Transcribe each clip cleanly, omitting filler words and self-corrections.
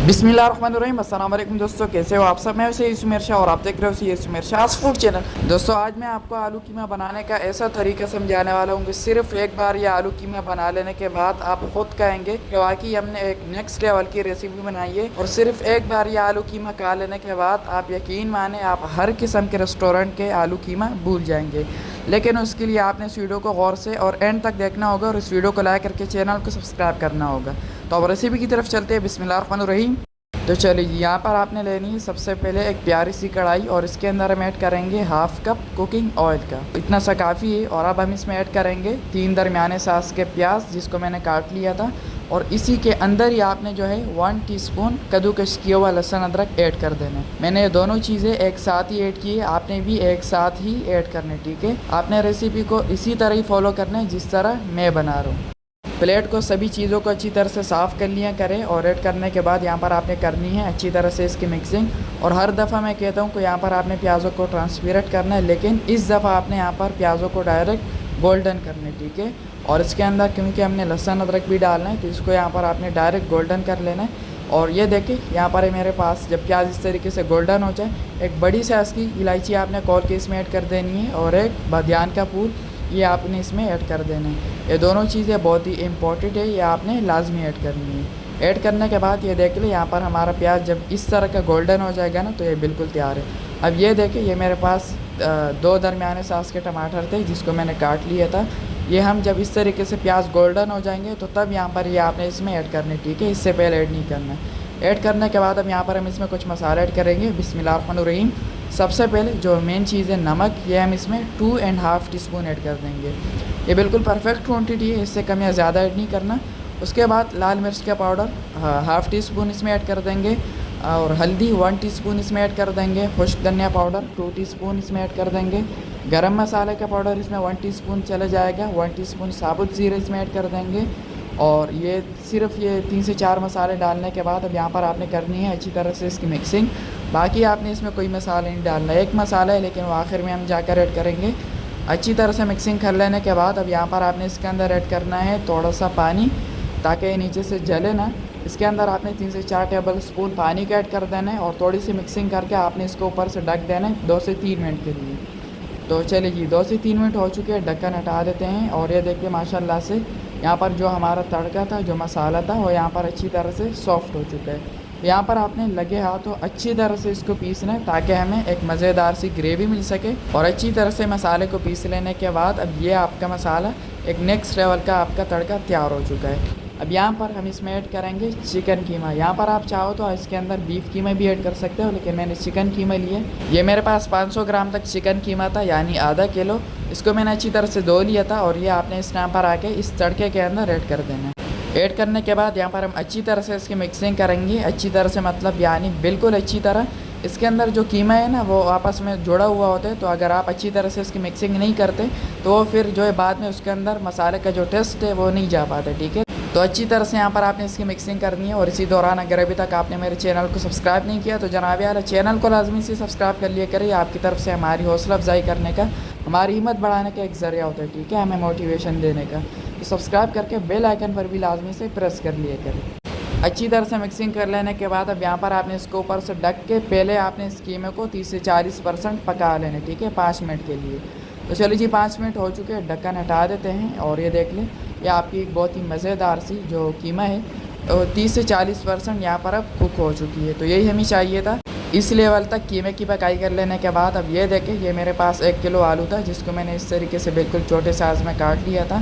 बिस्मिल्लाहिर्रहमानिर्रहीम। अस्सलाम वालेकुम दोस्तों, कैसे हो आप सब। मैं वैसे यूसुफ शाह और आप देख रहे हो यूसुफ शाह फूड चैनल। दोस्तों आज मैं आपको आलू कीमा बनाने का ऐसा तरीका समझाने वाला हूँ कि सिर्फ एक बार ये आलू कीमा बना लेने के बाद आप खुद कहेंगे कि वाकई हमने एक नेक्स्ट लेवल की रेसिपी बनाई है। और सिर्फ एक बार ये आलू कीमा खा लेने के बाद आप यकीन माने आप हर किस्म के रेस्टोरेंट के आलू कीमा भूल जाएंगे। लेकिन उसके लिए आपने इस वीडियो को गौर से और एंड तक देखना होगा और इस वीडियो को लाइक करके चैनल को सब्सक्राइब करना होगा। तो अब रेसिपी की तरफ चलते हैं। बिस्मिल्लाहिर्रहमानिर्रहीम। तो चलिए यहाँ पर आपने लेनी है सबसे पहले एक प्यारी सी कढ़ाई और इसके अंदर हम ऐड करेंगे हाफ कप कुकिंग ऑयल का। इतना सा काफ़ी है। और अब हम इसमें ऐड करेंगे 3 दरमियाने साइज़ के प्याज जिसको मैंने काट लिया था। और इसी के अंदर ही आपने जो है 1 टीस्पून कद्दूकस किया हुआ लहसुन अदरक ऐड कर देना है। मैंने ये दोनों चीज़ें एक साथ ही ऐड की है, आपने भी एक साथ ही ऐड करने। ठीक है, आपने रेसिपी को इसी तरह ही फॉलो करना है जिस तरह मैं बना रहा हूँ। प्लेट को सभी चीज़ों को अच्छी तरह से साफ़ कर लिया करें और ऐड करने के बाद यहाँ पर आपने करनी है अच्छी तरह से इसकी मिक्सिंग। और हर दफ़ा मैं कहता हूँ कि यहाँ पर आपने प्याज़ों को ट्रांसपेरेंट करना है, लेकिन इस दफ़ा आपने यहाँ पर प्याज़ों को डायरेक्ट गोल्डन करना है। ठीक है, और इसके अंदर क्योंकि हमने लहसुन अदरक भी डालना है तो इसको यहाँ पर आपने डायरेक्ट गोल्डन कर लेना है। और ये देखिए यहाँ पर है मेरे पास, जब प्याज इस तरीके से गोल्डन हो जाए एक बड़ी साइज़ की इलायची आपने कौल के इसमें ऐड कर देनी है और एक बादियान का फूल ये आपने इसमें ऐड कर देना है। ये दोनों चीज़ें बहुत ही इंपॉर्टेंट है, ये आपने लाजमी ऐड करनी है। ऐड करने के बाद ये देख ले यहाँ पर हमारा प्याज जब इस तरह का गोल्डन हो जाएगा ना तो ये बिल्कुल तैयार है। अब ये देखें ये मेरे पास 2 दरमियाने साइज़ के टमाटर थे जिसको मैंने काट लिया था। ये हम जब इस तरीके से प्याज गोल्डन हो जाएंगे तो तब यहाँ पर ये आपने इसमें ऐड करने। ठीक है, इससे पहले ऐड नहीं करना। ऐड करने के बाद अब यहाँ पर हम इसमें कुछ मसाले ऐड करेंगे। बिस्मिल्लाहिर्रहमानिर्रहीम। सबसे पहले जो मेन चीज़ है नमक, ये हम इसमें 2.5 टीस्पून ऐड कर देंगे। ये बिल्कुल परफेक्ट क्वांटिटी है, इससे कम या ज़्यादा ऐड नहीं करना। उसके बाद लाल मिर्च का पाउडर हाफ़ टी स्पून इसमें ऐड कर देंगे। और हल्दी 1 टीस्पून इसमें ऐड कर देंगे। खुश्क धनिया पाउडर 2 टीस्पून इसमें ऐड कर देंगे। गरम मसाले का पाउडर इसमें 1 टीस्पून चला जाएगा। 1 टीस्पून साबुत ज़ीरा इसमें ऐड कर देंगे। और ये सिर्फ ये 3 से 4 मसाले डालने के बाद अब यहाँ पर आपने करनी है अच्छी तरह से इसकी मिक्सिंग। बाकी आपने इसमें कोई मसाला नहीं डालना, एक मसाला है लेकिन वो आखिर में हम जाकर ऐड करेंगे। अच्छी तरह से मिक्सिंग कर लेने के बाद अब यहाँ पर आपने इसके अंदर ऐड करना है थोड़ा सा पानी ताकि ये नीचे से जले ना। इसके अंदर आपने 3 से 4 टेबल स्पून पानी का ऐड कर देना है और थोड़ी सी मिक्सिंग करके आपने इसको ऊपर से ढक देना है 2 से 3 मिनट के लिए। तो चलिए जी 2 से 3 मिनट हो चुके हैं, ढक्कन हटा देते हैं। और ये देखिए माशाल्लाह से यहाँ पर जो हमारा तड़का था, जो मसाला था, वो यहाँ पर अच्छी तरह से सॉफ्ट हो चुका है। यहाँ पर आपने लगे हाथों अच्छी तरह से इसको पीसना है ताकि हमें एक मज़ेदार सी ग्रेवी मिल सके। और अच्छी तरह से मसाले को पीस लेने के बाद अब ये आपका मसाला एक नेक्स्ट लेवल का आपका तड़का तैयार हो चुका है। अब यहाँ पर हम इसमें ऐड करेंगे चिकन कीमा। यहाँ पर आप चाहो तो इसके अंदर बीफ कीमा भी ऐड कर सकते हो, लेकिन मैंने चिकन कीमा लिया। ये मेरे पास 500 ग्राम तक चिकन कीमा था, यानी आधा किलो। इसको मैंने अच्छी तरह से धो लिया था और ये आपने इस टाइम पर आके इस तड़के के अंदर ऐड कर देना है। ऐड करने के बाद यहाँ पर हम अच्छी तरह से इसकी मिक्सिंग करेंगे। अच्छी तरह से मतलब यानी बिल्कुल अच्छी तरह। इसके अंदर जो कीमा है ना वो आपस में जुड़ा हुआ होता है, तो अगर आप अच्छी तरह से इसकी मिक्सिंग नहीं करते तो फिर जो है बाद में उसके अंदर मसाले का जो टेस्ट है वो नहीं जा पाता। ठीक है, तो अच्छी तरह से यहाँ पर आपने इसकी मिक्सिंग करनी है। और इसी दौरान अगर अभी तक आपने मेरे चैनल को सब्सक्राइब नहीं किया तो जनाब यार चैनल को लाजमी से सब्सक्राइब कर लिया करिए। आपकी तरफ से हमारी हौसला अफजाई करने का, हमारी हिम्मत बढ़ाने का एक ज़रिया होता है। ठीक है, हमें मोटिवेशन देने का। तो सब्सक्राइब करके बेल आइकन पर भी लाजमी से प्रेस कर लिया करें। अच्छी तरह से मिक्सिंग कर लेने के बाद अब यहाँ पर आपने इसको ऊपर से ढक के पहले आपने इस कीमे को 30 से 40% पका लेना। ठीक है, 5 मिनट के लिए। तो चलिए जी 5 मिनट हो चुके हैं, ढक्कन हटा देते हैं। और ये देख लें ये आपकी एक बहुत ही मज़ेदार सी जो कीमा है 30 से 40% यहाँ पर अब कुक हो चुकी है। तो यही हमें चाहिए था। इस लेवल तक कीमे की पकाई कर लेने के बाद अब ये देखें ये मेरे पास 1 किलो आलू था जिसको मैंने इस तरीके से बिल्कुल छोटे साइज़ में काट लिया था।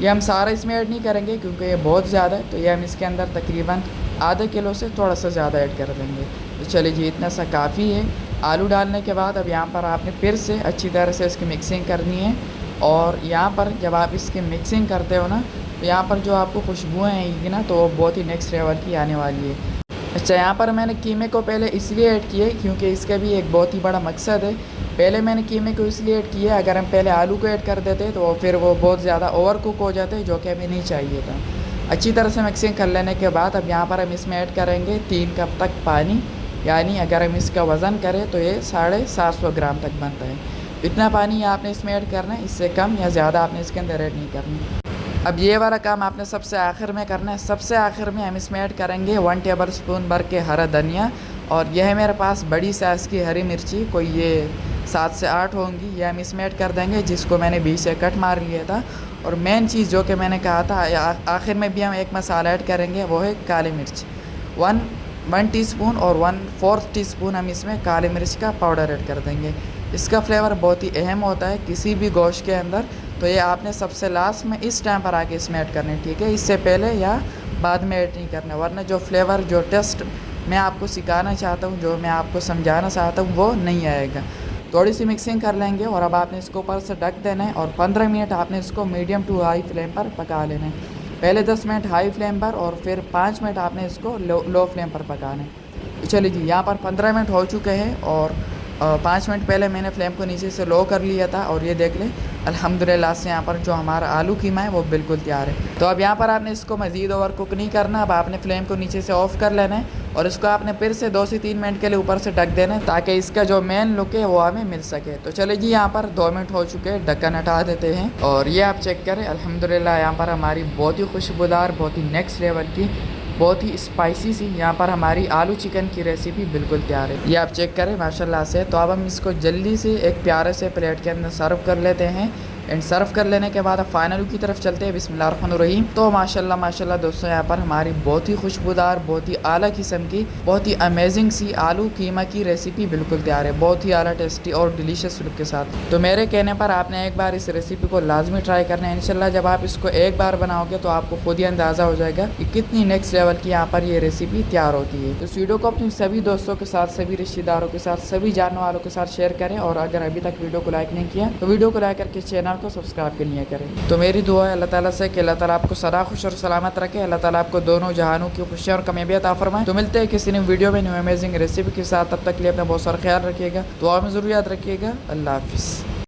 ये हम सारा इसमें ऐड नहीं करेंगे क्योंकि ये बहुत ज़्यादा है, तो ये हम इसके अंदर तकरीबन आधा किलो से थोड़ा सा ज़्यादा ऐड कर देंगे। तो चलिए जी इतना सा काफ़ी है। आलू डालने के बाद अब यहाँ पर आपने फिर से अच्छी तरह से इसकी मिक्सिंग करनी है। और यहाँ पर जब आप इसकी मिक्सिंग करते हो ना तो यहाँ पर जो आपको खुशबुएँ आएंगी ना तो वो बहुत ही नेक्स्ट लेवल की आने वाली है। अच्छा, यहाँ पर मैंने कीमे को पहले इसलिए ऐड किए क्योंकि इसका भी एक बहुत ही बड़ा मकसद है। पहले मैंने कीमे को इसलिए ऐड किया, अगर हम पहले आलू को ऐड कर देते तो फिर वो बहुत ज़्यादा ओवर कुक हो जाते जो कि हमें नहीं चाहिए था। अच्छी तरह से मिक्सिंग कर लेने के बाद अब यहाँ पर हम इसमें ऐड करेंगे 3 कप तक पानी, यानी अगर हम इसका वज़न करें तो ये 750 ग्राम तक बनता है। इतना पानी आपने इसमें ऐड करना है, इससे कम या ज़्यादा आपने इसके अंदर ऐड नहीं करना। अब ये वाला काम आपने सबसे आखिर में करना है। सबसे आखिर में हम इसमें ऐड करेंगे 1 टेबल स्पून भर के हरा धनिया, और यह है मेरे पास बड़ी साइज़ की हरी मिर्ची, कोई ये 7 से 8 होंगी, ये हम इसमें ऐड कर देंगे, जिसको मैंने बीच से कट मार लिया था। और मेन चीज़ जो कि मैंने कहा था आखिर में भी हम एक मसाला ऐड करेंगे, वो है काली मिर्च। 1 टीस्पून और 1/4 टीस्पून हम इसमें काली मिर्च का पाउडर ऐड कर देंगे। इसका फ्लेवर बहुत ही अहम होता है किसी भी गोश्त के अंदर, तो ये आपने सबसे लास्ट में इस टाइम पर आके इसमें ऐड करने, ठीक है, इससे पहले या बाद में ऐड नहीं करना, वरना जो फ्लेवर जो टेस्ट मैं आपको सिखाना चाहता हूँ, जो मैं आपको समझाना चाहता हूँ, वो नहीं आएगा। थोड़ी सी मिक्सिंग कर लेंगे और अब आपने इसको ऊपर से ढक देना है और 15 मिनट आपने इसको मीडियम टू हाई फ्लेम पर पका लेना है। पहले 10 मिनट हाई फ्लेम पर और फिर 5 मिनट आपने इसको लो फ्लेम पर पकाना है। चलिए जी, यहाँ पर 15 मिनट हो चुके हैं और 5 मिनट पहले मैंने फ्लेम को नीचे से लो कर लिया था, और ये देख लें अल्हम्दुलिल्लाह से यहाँ पर जो हमारा आलू कीमा है वो बिल्कुल तैयार है। तो अब यहाँ पर आपने इसको मज़ीद ओवर कुक नहीं करना, अब आपने फ्लेम को नीचे से ऑफ़ कर लेना है और इसको आपने फिर से 2 से 3 मिनट के लिए ऊपर से ढक देना है, ताकि इसका जो मेन लुक है वो हमें मिल सके। तो चलिए जी, यहाँ पर 2 मिनट हो चुके हैं, ढक्कन हटा देते हैं और ये आप चेक करें, अल्हम्दुलिल्लाह यहाँ पर हमारी बहुत ही खुशबूदार, बहुत ही नेक्स्ट लेवल की, बहुत ही स्पाइसी सी यहाँ पर हमारी आलू चिकन की रेसिपी बिल्कुल तैयार है। ये आप चेक करें माशाल्लाह से। तो अब हम इसको जल्दी से एक प्यारे से प्लेट के अंदर सर्व कर लेते हैं, एंड सर्व कर लेने के बाद अब फाइनल की तरफ चलते हैं। बिस्मिल्लाहिर्रहमानिर्रहीम। तो माशाल्लाह दोस्तों, यहाँ पर हमारी बहुत ही खुशबूदार, बहुत ही आला किस्म की, बहुत ही अमेजिंग सी आलू कीमा की रेसिपी बिल्कुल तैयार है, बहुत ही आला, टेस्टी और डिलीशियस लुक के साथ। तो मेरे कहने पर आपने एक बार इस रेसिपी को लाजमी ट्राई करना है। इंशाल्लाह जब आप इसको एक बार बनाओगे तो आपको खुद ही अंदाज़ा हो जाएगा कि कितनी नेक्स्ट लेवल की यहाँ पर ये रेसिपी तैयार होती है। तो इस वीडियो को अपने सभी दोस्तों के साथ, सभी रिश्तेदारों के साथ, सभी जानने वालों के साथ शेयर करें, और अगर अभी तक वीडियो को लाइक नहीं किया तो वीडियो को लाइक करके चैनल को सब्सक्राइब करनी करें। तो मेरी दुआ है अल्लाह ताला से कि अल्लाह ताला आपको सदा खुश और सलामत रखे, अल्लाह ताला आपको दोनों जहानों की खुशियाँ और कामयाबियाँ अता फरमाए। तो मिलते हैं किसी नई वीडियो में न्यू अमेजिंग रेसिपी के साथ, तब तक के लिए अपना बहुत सारा ख्याल रखिएगा, दुआ में ज़रूर याद रखिएगा। अल्लाह हाफिज़।